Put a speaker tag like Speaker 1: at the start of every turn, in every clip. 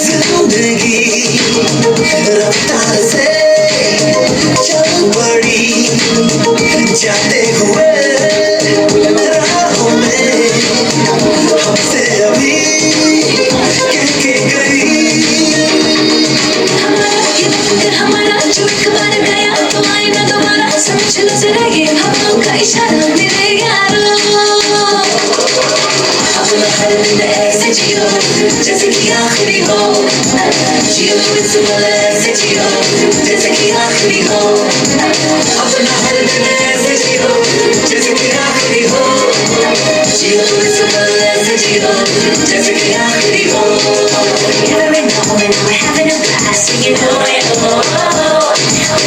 Speaker 1: जिंदगी रफ्तार से चल पड़ी जाते हुए राहों में हमसे अभी कह के गई हमारा जो एक बार गया तो आए ना दोबारा समझ लो जरा ये हवाओं का इशारा मेरे यारों अपना हर दिन ऐसे जियो जैसे कि आखिरी हो जियो इस पल ऐसे जियो जैसे कि आखिरी हो अपना हर दिन ऐसे जियो जैसे कि आखिरी हो जियो इस पल ऐसे जियो जैसे कि आखिरी हो Every moment we're having a blast singing oh and oh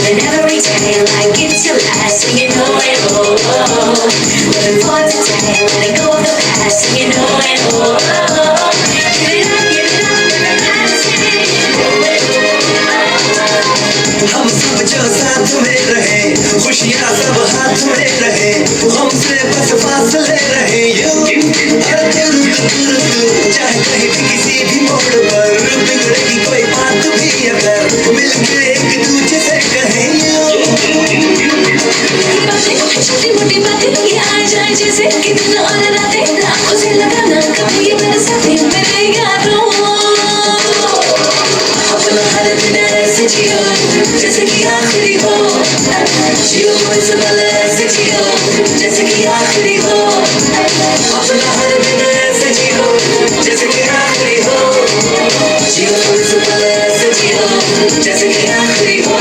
Speaker 1: living every day like it's your last singing oh and oh living for today letting go of the past singing oh and oh give it up everybody sing oh and oh हम सब जो साथ में रहे खुशियाँ सब हाथ में रहे हमसे बस फासले रहे चाहे कहीं भी किसी भी मोड़ पर बिगड़ेगी कोई बात भी अगर मिलके एक दूसरे से कहें छोटी मोटी बातें ये आ जाए जैसे कि दिन और रातें आंखों से लगाना कभी ये मेरे साथी मेरे यारों अपना हर दिन ऐसे जियो जैसे कि आखिरी हो जियो इस पल ऐसे जियो जैसे कि आखिरी हो अपना हर दिन ऐसे जियो जैसे कि आखिरी हो जियो इस पल ऐसे जियो जैसे कि आखिरी हो